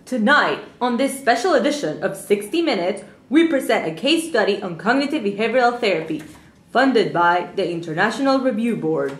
Tonight, on this special edition of 60 Minutes, we present a case study on cognitive behavioral therapy, funded by the International Review Board.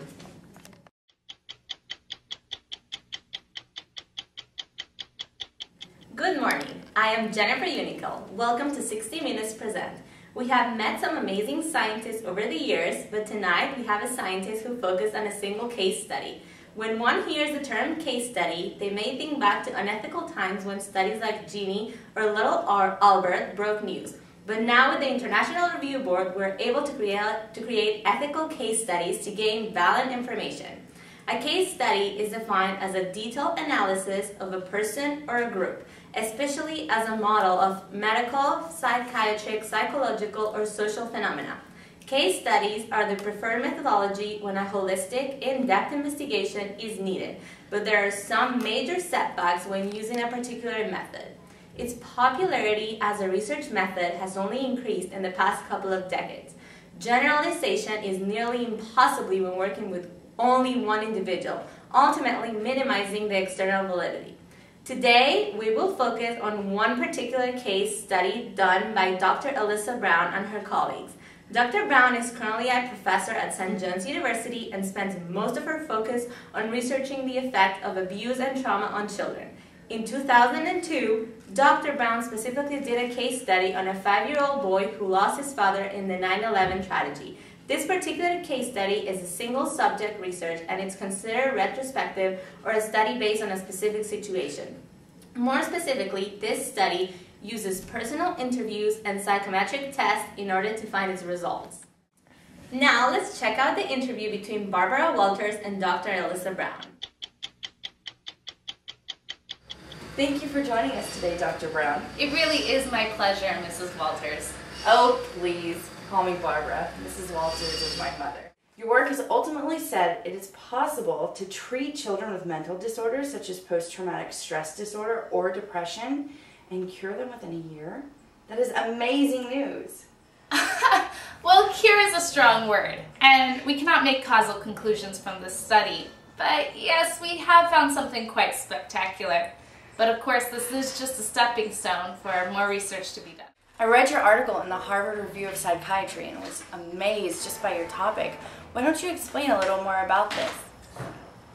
Good morning, I am Jennifer Unical. Welcome to 60 Minutes Present. We have met some amazing scientists over the years, but tonight we have a scientist who focused on a single case study. When one hears the term case study, they may think back to unethical times when studies like Genie or Little Albert broke news. But now with the International Review Board, we're able to create ethical case studies to gain valid information. A case study is defined as a detailed analysis of a person or a group, especially as a model of medical, psychiatric, psychological, or social phenomena. Case studies are the preferred methodology when a holistic, in-depth investigation is needed, but there are some major setbacks when using a particular method. Its popularity as a research method has only increased in the past couple of decades. Generalization is nearly impossible when working with only one individual, ultimately minimizing the external validity. Today, we will focus on one particular case study done by Dr. Alyssa Brown and her colleagues. Dr. Brown is currently a professor at St. John's University and spends most of her focus on researching the effect of abuse and trauma on children. In 2002, Dr. Brown specifically did a case study on a 5-year-old boy who lost his father in the 9/11 tragedy. This particular case study is a single subject research and it's considered retrospective or a study based on a specific situation. More specifically, this study uses personal interviews and psychometric tests in order to find its results. Now let's check out the interview between Barbara Walters and Dr. Alyssa Brown. Thank you for joining us today, Dr. Brown. It really is my pleasure, Mrs. Walters. Oh, please, call me Barbara. Mrs. Walters is my mother. Your work has ultimately said it is possible to treat children with mental disorders such as post-traumatic stress disorder or depression and cure them within a year? That is amazing news. Well, cure is a strong word, and we cannot make causal conclusions from this study. But yes, we have found something quite spectacular. But of course, this is just a stepping stone for more research to be done. I read your article in the Harvard Review of Psychiatry and was amazed just by your topic. Why don't you explain a little more about this?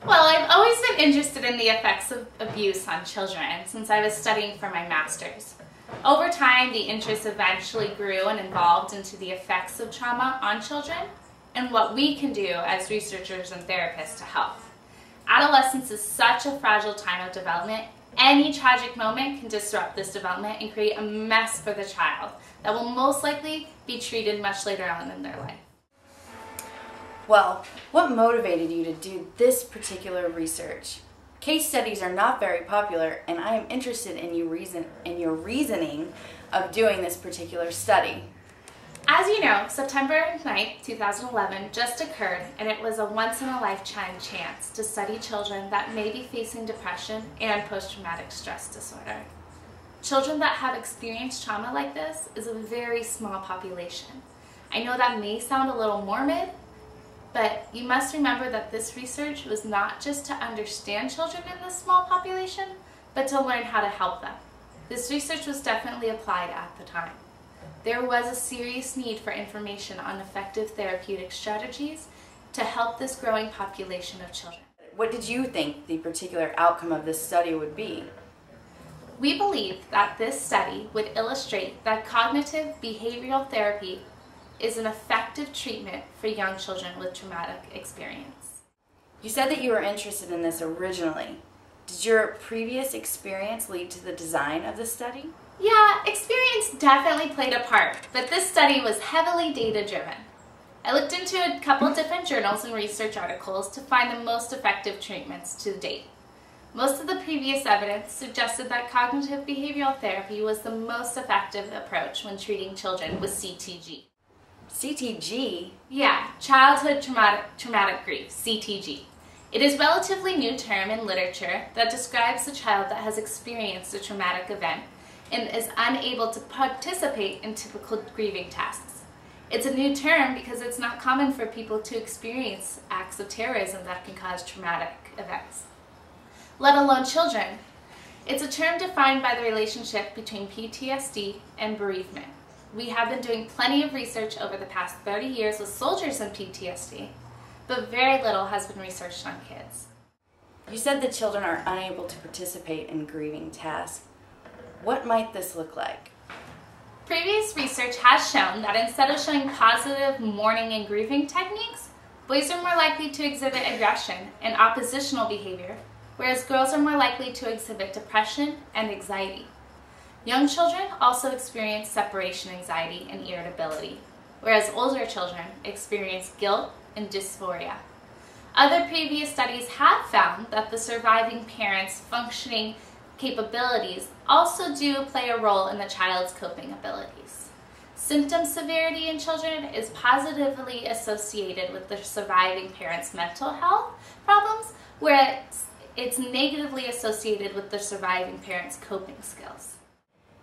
Well, I've always been interested in the effects of abuse on children since I was studying for my master's. Over time, the interest eventually grew and evolved into the effects of trauma on children and what we can do as researchers and therapists to help. Adolescence is such a fragile time of development. Any tragic moment can disrupt this development and create a mess for the child that will most likely be treated much later on in their life. Well, what motivated you to do this particular research? Case studies are not very popular, and I am interested in your reasoning of doing this particular study. As you know, September 9th, 2011 just occurred, and it was a once-in-a-lifetime chance to study children that may be facing depression and post-traumatic stress disorder. Children that have experienced trauma like this is a very small population. I know that may sound a little morbid, but you must remember that this research was not just to understand children in this small population, but to learn how to help them. This research was definitely applied at the time. There was a serious need for information on effective therapeutic strategies to help this growing population of children. What did you think the particular outcome of this study would be? We believed that this study would illustrate that cognitive behavioral therapy is an effective treatment for young children with traumatic experience. You said that you were interested in this originally. Did your previous experience lead to the design of the study? Yeah, experience definitely played a part, but this study was heavily data-driven. I looked into a couple different journals and research articles to find the most effective treatments to date. Most of the previous evidence suggested that cognitive behavioral therapy was the most effective approach when treating children with CTG. CTG? Yeah, childhood traumatic grief, CTG. It is a relatively new term in literature that describes a child that has experienced a traumatic event and is unable to participate in typical grieving tasks. It's a new term because it's not common for people to experience acts of terrorism that can cause traumatic events, let alone children. It's a term defined by the relationship between PTSD and bereavement. We have been doing plenty of research over the past 30 years with soldiers and PTSD, but very little has been researched on kids. You said that children are unable to participate in grieving tasks. What might this look like? Previous research has shown that instead of showing positive mourning and grieving techniques, boys are more likely to exhibit aggression and oppositional behavior, whereas girls are more likely to exhibit depression and anxiety. Young children also experience separation anxiety and irritability, whereas older children experience guilt and dysphoria. Other previous studies have found that the surviving parents' functioning capabilities also do play a role in the child's coping abilities. Symptom severity in children is positively associated with the surviving parents' mental health problems, whereas it's negatively associated with the surviving parents' coping skills.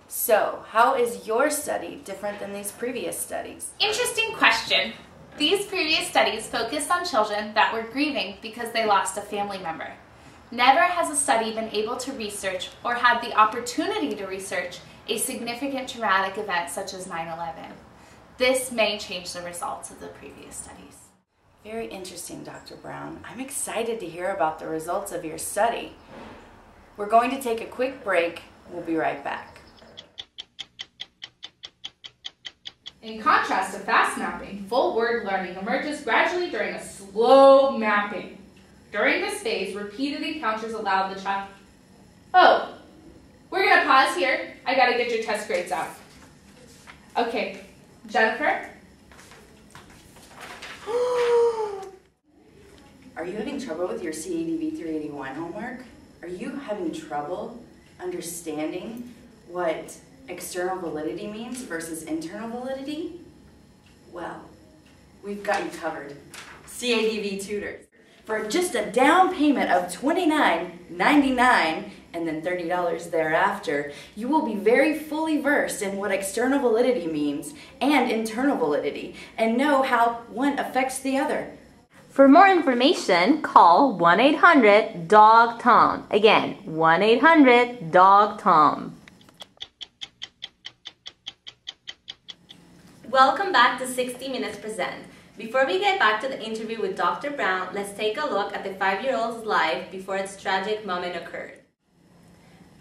So, how is your study different than these previous studies? Interesting question. These previous studies focused on children that were grieving because they lost a family member. Never has a study been able to research or had the opportunity to research a significant traumatic event such as 9/11. This may change the results of the previous studies. Very interesting, Dr. Brown. I'm excited to hear about the results of your study. We're going to take a quick break. We'll be right back. In contrast to fast mapping, full word learning emerges gradually during a slow mapping. During this phase, repeated encounters allow the child... Oh, we're going to pause here. I got to get your test grades out. Okay, Jennifer? Are you having trouble with your CADV 381 homework? Are you having trouble understanding what external validity means versus internal validity? Well, we've got you covered. CADV Tutors. For just a down payment of $29.99 and then $30 thereafter, you will be very fully versed in what external validity means and internal validity and know how one affects the other. For more information, call 1-800-DOG-TOM. Again, 1-800-DOG-TOM. Welcome back to 60 Minutes Present. Before we get back to the interview with Dr. Brown, let's take a look at the 5-year-old's life before its tragic moment occurred.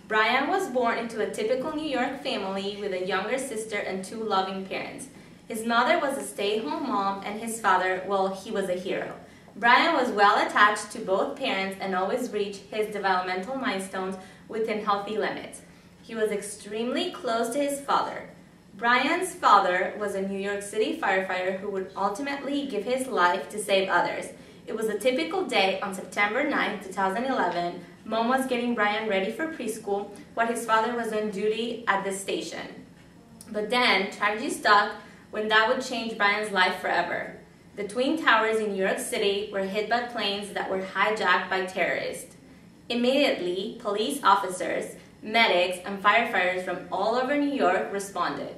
Brian was born into a typical New York family with a younger sister and 2 loving parents. His mother was a stay-at-home mom and his father, well, he was a hero. Brian was well attached to both parents and always reached his developmental milestones within healthy limits. He was extremely close to his father. Brian's father was a New York City firefighter who would ultimately give his life to save others. It was a typical day on September 9, 2011. Mom was getting Brian ready for preschool while his father was on duty at the station. But then, tragedy struck when that would change Brian's life forever. The Twin Towers in New York City were hit by planes that were hijacked by terrorists. Immediately, police officers, medics, and firefighters from all over New York responded.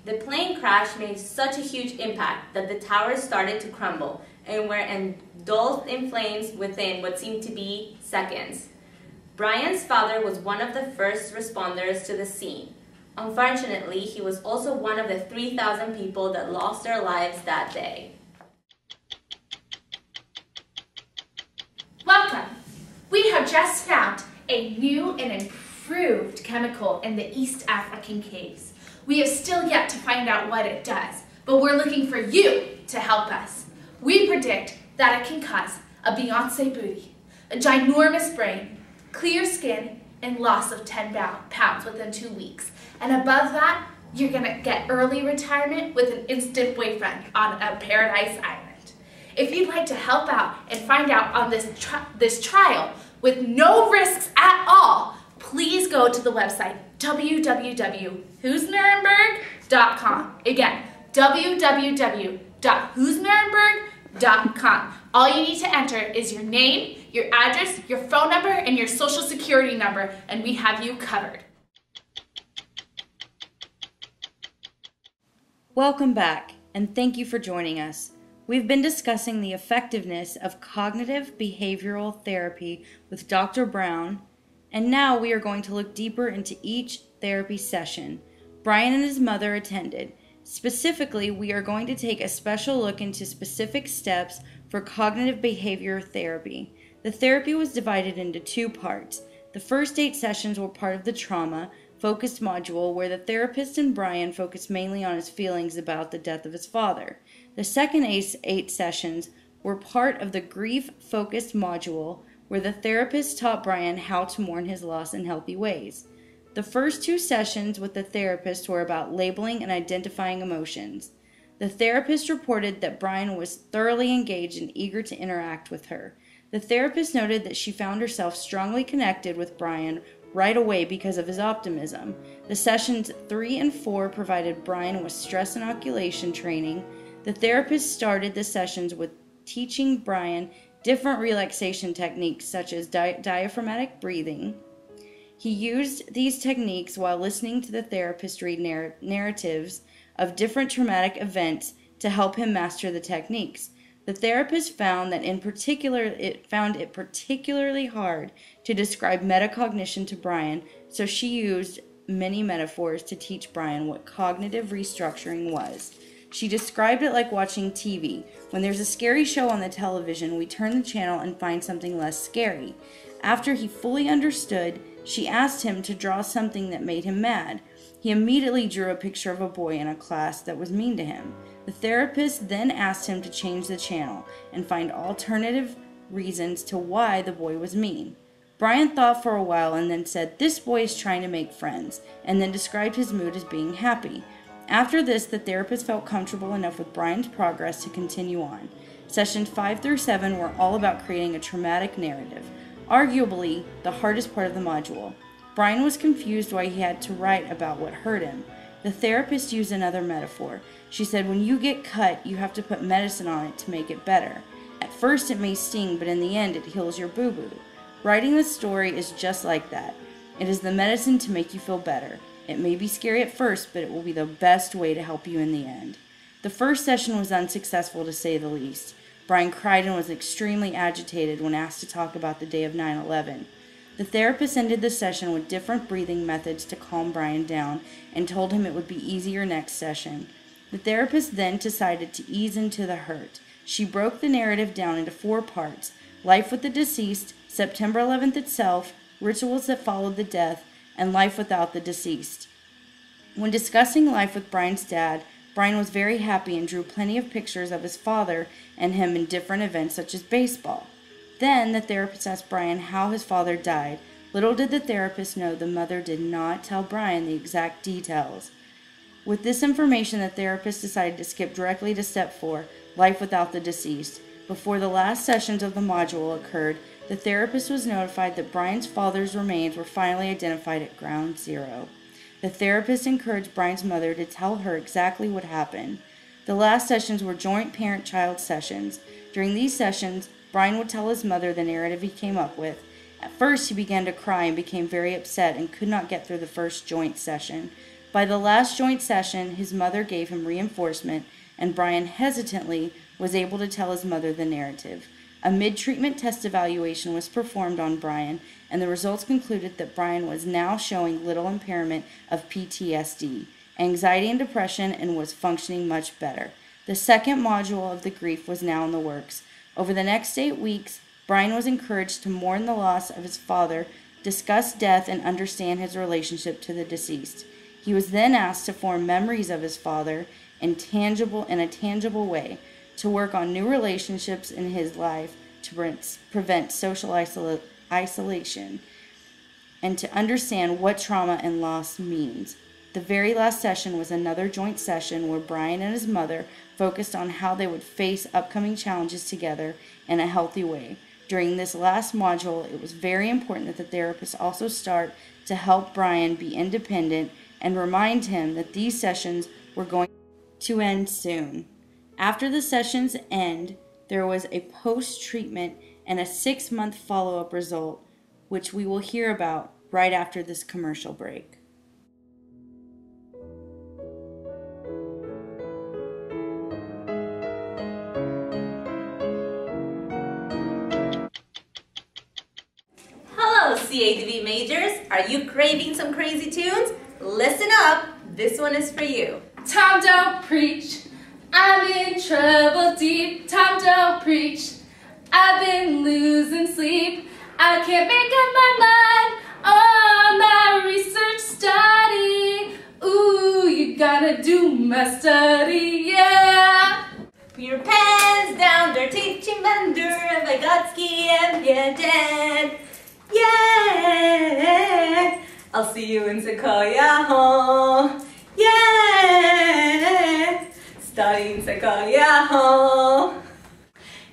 The plane crash made such a huge impact that the towers started to crumble and were engulfed in flames within what seemed to be seconds. Brian's father was one of the first responders to the scene. Unfortunately, he was also one of the 3,000 people that lost their lives that day. Welcome! We have just found a new and improved chemical in the East African caves. We have still yet to find out what it does, but we're looking for you to help us. We predict that it can cause a Beyonce booty, a ginormous brain, clear skin, and loss of 10 pounds within 2 weeks. And above that, you're gonna get early retirement with an instant boyfriend on a paradise island. If you'd like to help out and find out on this trial with no risks at all, please go to the website www.whosnuremberg.com. Again, www.whosnuremberg.com. All you need to enter is your name, your address, your phone number, and your social security number, and we have you covered. Welcome back, and thank you for joining us. We've been discussing the effectiveness of cognitive behavioral therapy with Dr. Brown And now we are going to look deeper into each therapy session. Brian and his mother attended. Specifically, we are going to take a special look into specific steps for cognitive behavior therapy. The therapy was divided into 2 parts. The first 8 sessions were part of the trauma-focused module where the therapist and Brian focused mainly on his feelings about the death of his father. The second 8 sessions were part of the grief-focused module where the therapist taught Brian how to mourn his loss in healthy ways. The first 2 sessions with the therapist were about labeling and identifying emotions. The therapist reported that Brian was thoroughly engaged and eager to interact with her. The therapist noted that she found herself strongly connected with Brian right away because of his optimism. The sessions 3 and 4 provided Brian with stress inoculation training. The therapist started the sessions with teaching Brian different relaxation techniques such as diaphragmatic breathing. He used these techniques while listening to the therapist read narratives of different traumatic events to help him master the techniques. The therapist found it particularly hard to describe metacognition to Brian, so she used many metaphors to teach Brian what cognitive restructuring was. She described it like watching TV. When there's a scary show on the television, we turn the channel and find something less scary. After he fully understood, she asked him to draw something that made him mad. He immediately drew a picture of a boy in a class that was mean to him. The therapist then asked him to change the channel and find alternative reasons to why the boy was mean. Brian thought for a while and then said, "This boy is trying to make friends," and then described his mood as being happy. After this, the therapist felt comfortable enough with Brian's progress to continue on. Sessions 5 through 7 were all about creating a traumatic narrative, arguably the hardest part of the module. Brian was confused why he had to write about what hurt him. The therapist used another metaphor. She said, "When you get cut, you have to put medicine on it to make it better. At first it may sting, but in the end it heals your boo-boo." Writing this story is just like that. It is the medicine to make you feel better. It may be scary at first, but it will be the best way to help you in the end. The first session was unsuccessful to say the least. Brian cried and was extremely agitated when asked to talk about the day of 9/11. The therapist ended the session with different breathing methods to calm Brian down and told him it would be easier next session. The therapist then decided to ease into the hurt. She broke the narrative down into 4 parts: life with the deceased, September 11th itself, rituals that followed the death, and life without the deceased. When discussing life with Brian's dad, Brian was very happy and drew plenty of pictures of his father and him in different events such as baseball. Then the therapist asked Brian how his father died. Little did the therapist know the mother did not tell Brian the exact details. With this information, the therapist decided to skip directly to step 4, life without the deceased. Before the last sessions of the module occurred, the therapist was notified that Brian's father's remains were finally identified at ground zero. The therapist encouraged Brian's mother to tell her exactly what happened. The last sessions were joint parent-child sessions. During these sessions, Brian would tell his mother the narrative he came up with. At first, he began to cry and became very upset and could not get through the first joint session. By the last joint session, his mother gave him reinforcement, and Brian hesitantly was able to tell his mother the narrative. A mid-treatment test evaluation was performed on Brian, and the results concluded that Brian was now showing little impairment of PTSD, anxiety and depression, and was functioning much better. The second module of the grief was now in the works. Over the next 8 weeks, Brian was encouraged to mourn the loss of his father, discuss death, and understand his relationship to the deceased. He was then asked to form memories of his father in a tangible way, to work on new relationships in his life to prevent social isolation, and to understand what trauma and loss means. The very last session was another joint session where Brian and his mother focused on how they would face upcoming challenges together in a healthy way. During this last module, it was very important that the therapist also start to help Brian be independent and remind him that these sessions were going to end soon. After the sessions end, there was a post-treatment and a 6-month follow-up result, which we will hear about right after this commercial break. Hello, CADV majors, are you craving some crazy tunes? Listen up, this one is for you. Tom, don't preach. I'm in trouble deep. Tom, don't preach. I've been losing sleep. I can't make up my mind on my research study. Ooh, you gotta do my study, yeah. Put your pens down, they're teaching vendor of Vygotsky and Piaget. Yeah, I'll see you in Sequoia Hall. Yeah, studying Sequoia Hall.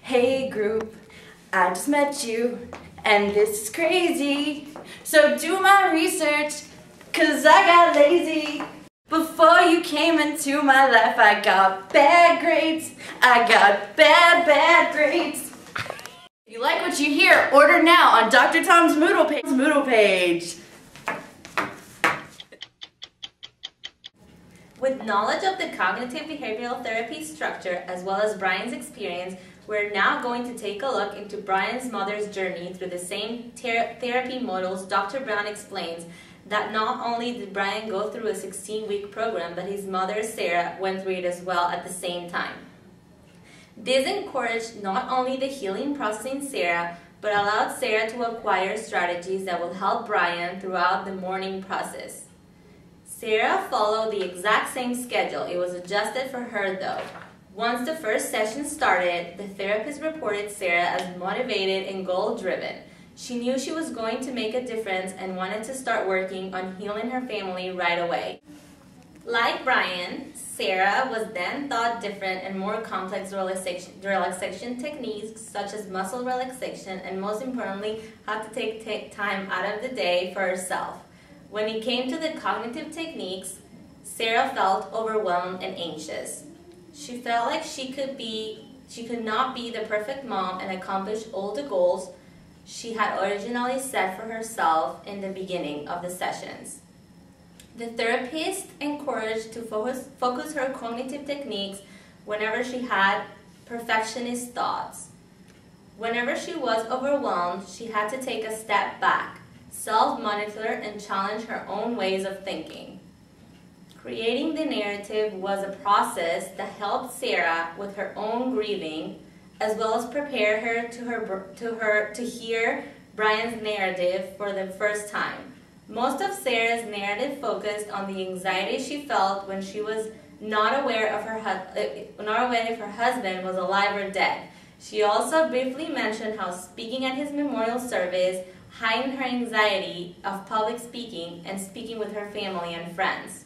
Hey group, I just met you, and this is crazy. So do my research, cause I got lazy. Before you came into my life, I got bad grades. I got bad grades. If you like what you hear, order now on Dr. Tom's Moodle page. With knowledge of the cognitive behavioral therapy structure as well as Brian's experience, we're now going to take a look into Brian's mother's journey through the same therapy models Dr. Brown explains, that not only did Brian go through a 16-week program, but his mother, Sarah, went through it as well at the same time. This encouraged not only the healing process in Sarah, but allowed Sarah to acquire strategies that will help Brian throughout the mourning process. Sarah followed the exact same schedule. It was adjusted for her though. Once the first session started, the therapist reported Sarah as motivated and goal-driven. She knew she was going to make a difference and wanted to start working on healing her family right away. Like Brian, Sarah was then taught different and more complex relaxation techniques such as muscle relaxation, and most importantly, how to take time out of the day for herself. When it came to the cognitive techniques, Sarah felt overwhelmed and anxious. She felt like she could not be the perfect mom and accomplish all the goals she had originally set for herself in the beginning of the sessions. The therapist encouraged to focus her cognitive techniques whenever she had perfectionist thoughts. Whenever she was overwhelmed, she had to take a step back, self-monitor, and challenge her own ways of thinking. Creating the narrative was a process that helped Sarah with her own grieving, as well as prepare her to hear Brian's narrative for the first time. Most of Sarah's narrative focused on the anxiety she felt when she was not aware if her husband was alive or dead. She also briefly mentioned how speaking at his memorial service heightened her anxiety of public speaking and speaking with her family and friends.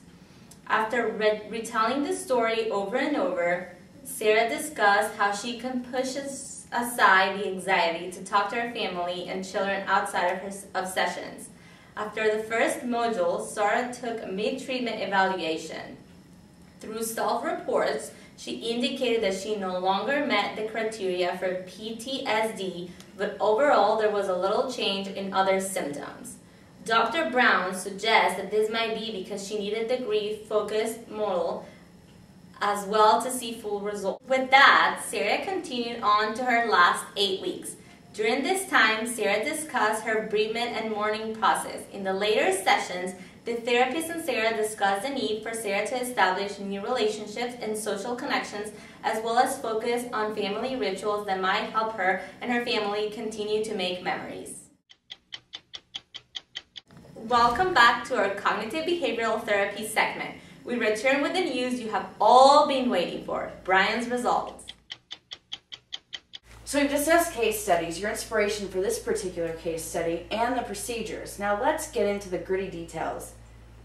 After retelling the story over and over, Sarah discussed how she can push aside the anxiety to talk to her family and children outside of sessions. After the first module, Sarah took a mid-treatment evaluation. Through self-reports, she indicated that she no longer met the criteria for PTSD, but overall there was a little change in other symptoms. Dr. Brown suggests that this might be because she needed the grief-focused model as well to see full results. With that, Sarah continued on to her last 8 weeks. During this time, Sarah discussed her bereavement and mourning process. In the later sessions, the therapist and Sarah discussed the need for Sarah to establish new relationships and social connections, as well as focus on family rituals that might help her and her family continue to make memories. Welcome back to our cognitive behavioral therapy segment. We return with the news you have all been waiting for, Brian's results. So we've discussed case studies, your inspiration for this particular case study, and the procedures. Now let's get into the gritty details.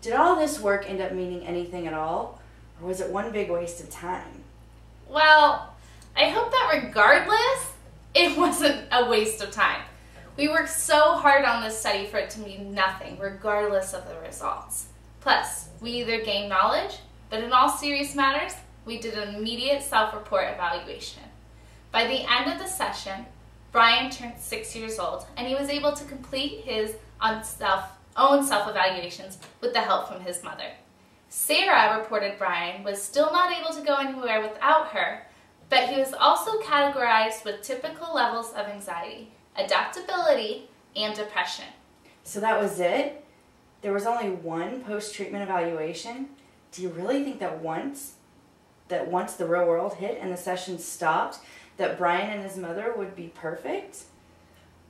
Did all this work end up meaning anything at all? Or was it one big waste of time? Well, I hope that regardless, it wasn't a waste of time. We worked so hard on this study for it to mean nothing, regardless of the results. Plus, we either gained knowledge, but in all serious matters, we did an immediate self-report evaluation. By the end of the session, Brian turned 6 years old, and he was able to complete his own self-evaluations with the help from his mother. Sarah reported Brian was still not able to go anywhere without her, but he was also categorized with typical levels of anxiety, adaptability, and depression. So that was it? There was only one post-treatment evaluation? Do you really think that once the real world hit and the session stopped, that Brian and his mother would be perfect?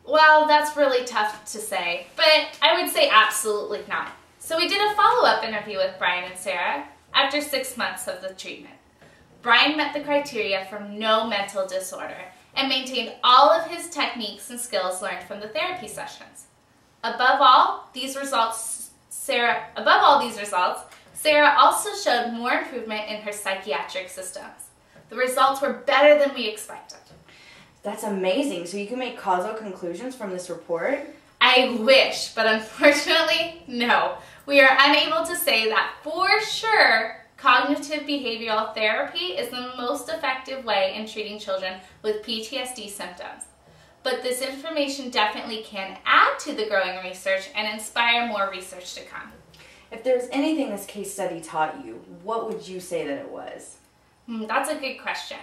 Well, that's really tough to say, but I would say absolutely not. So we did a follow-up interview with Brian and Sarah after 6 months of the treatment. Brian met the criteria for no mental disorder and maintained all of his techniques and skills learned from the therapy sessions. Above all these results, Sarah also showed more improvement in her psychiatric systems. The results were better than we expected. That's amazing. So you can make causal conclusions from this report? I wish, but unfortunately, no. We are unable to say that for sure cognitive behavioral therapy is the most effective way in treating children with PTSD symptoms. But this information definitely can add to the growing research and inspire more research to come. If there's anything this case study taught you, what would you say that it was? That's a good question.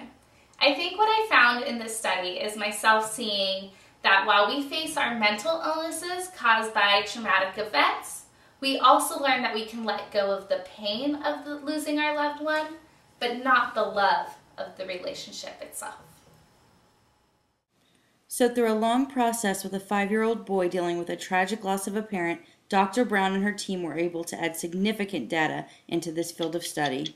I think what I found in this study is myself seeing that while we face our mental illnesses caused by traumatic events, we also learn that we can let go of the pain of losing our loved one, but not the love of the relationship itself. So through a long process with a 5-year-old boy dealing with a tragic loss of a parent, Dr. Brown and her team were able to add significant data into this field of study.